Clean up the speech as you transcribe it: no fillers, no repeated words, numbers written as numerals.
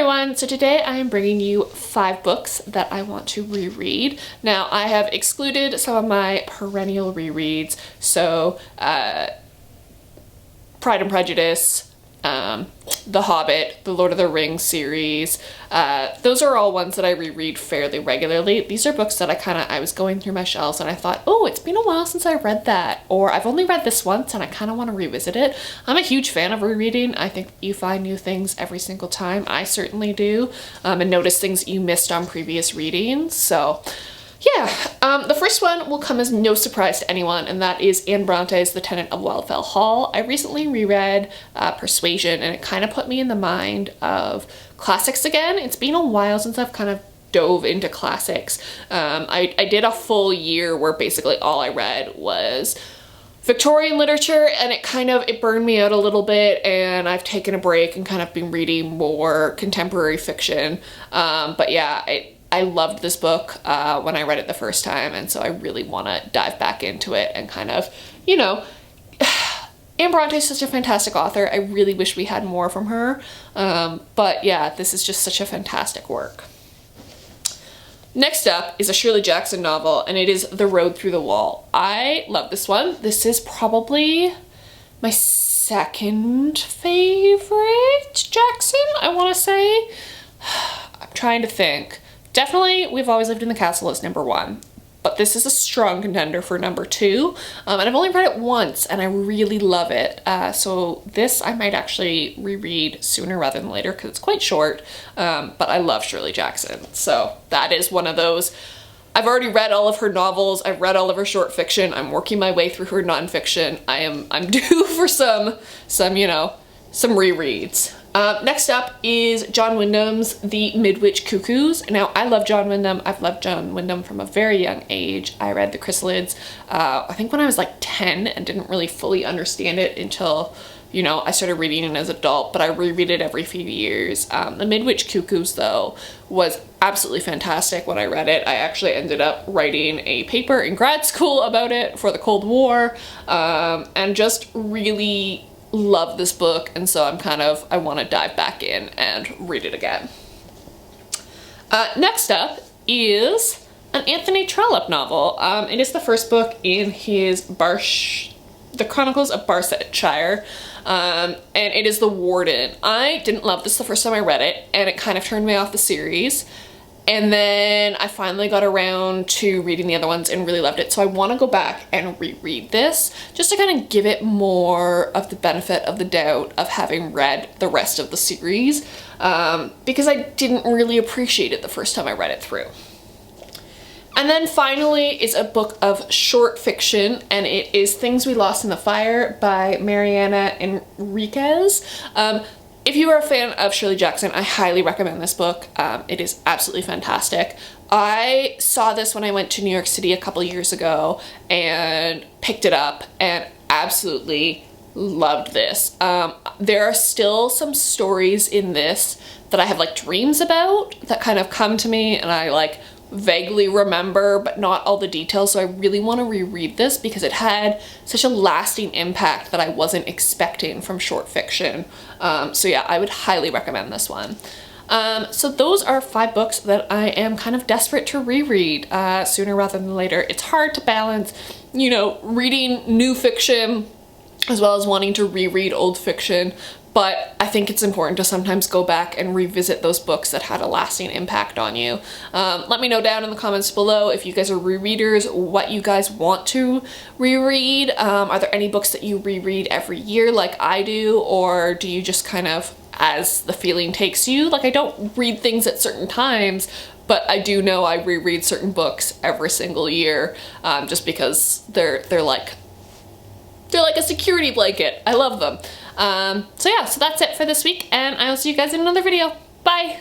everyone, so today I am bringing you 5 books that I want to reread. Now I have excluded some of my perennial rereads, so Pride and Prejudice, The Hobbit, the Lord of the Rings series. Those are all ones that I reread fairly regularly. These are books that I was going through my shelves and I thought, oh, it's been a while since I read that, or I've only read this once and I kind of want to revisit it. I'm a huge fan of rereading. I think you find new things every single time. I certainly do, and notice things you missed on previous readings. So yeah, the first one will come as no surprise to anyone, and that is Anne Bronte's The Tenant of Wildfell Hall. I recently reread Persuasion, and it kind of put me in the mind of classics again. It's been a while since I've kind of dove into classics. I did a full year where basically all I read was Victorian literature, and it burned me out a little bit, and I've taken a break and kind of been reading more contemporary fiction. But yeah, I loved this book when I read it the first time, and so I really want to dive back into it and kind of, you know, Anne Bronte is such a fantastic author. I really wish we had more from her, but yeah, this is just such a fantastic work. Next up is a Shirley Jackson novel, and it is The Road Through the Wall. I love this one. This is probably my second favorite Jackson, I want to say. I'm trying to think. Definitely We've Always Lived in the Castle is number 1, but this is a strong contender for number 2, and I've only read it once and I really love it, so this I might actually reread sooner rather than later because it's quite short, but I love Shirley Jackson, so that is one of those. I've already read all of her novels, I've read all of her short fiction, I'm working my way through her nonfiction. I'm due for some rereads. Next up is John Wyndham's The Midwich Cuckoos. Now, I love John Wyndham. I've loved John Wyndham from a very young age. I read The Chrysalids, I think when I was like 10 and didn't really fully understand it until, you know, I started reading it as an adult, but I reread it every few years. The Midwich Cuckoos, though, was absolutely fantastic when I read it. I actually ended up writing a paper in grad school about it for the Cold War, and just really love this book, and so I want to dive back in and read it again. Next up is an Anthony Trollope novel. It is the first book in his The Chronicles of Barsetshire, and it is The Warden. I didn't love this the first time I read it, and it kind of turned me off the series. And then I finally got around to reading the other ones and really loved it. So I want to go back and reread this just to kind of give it more of the benefit of the doubt of having read the rest of the series, because I didn't really appreciate it the first time I read it through. And then finally is a book of short fiction, and it is Things We Lost in the Fire by Mariana Enriquez. If you are a fan of Shirley Jackson, I highly recommend this book. It is absolutely fantastic. I saw this when I went to New York City a couple years ago and picked it up and absolutely loved this. There are still some stories in this that I have like dreams about that kind of come to me and I like vaguely remember, but not all the details, so I really want to reread this because it had such a lasting impact that I wasn't expecting from short fiction. So yeah, I would highly recommend this one. So those are 5 books that I am kind of desperate to reread sooner rather than later. It's hard to balance, you know, reading new fiction as well as wanting to reread old fiction, but I think it's important to sometimes go back and revisit those books that had a lasting impact on you. Let me know down in the comments below if you guys are rereaders, what you guys want to reread. Are there any books that you reread every year like I do, or do you just kind of as the feeling takes you? Like, I don't read things at certain times, but I do know I reread certain books every single year, just because they're like a security blanket. I love them. So yeah, so that's it for this week, and I will see you guys in another video. Bye!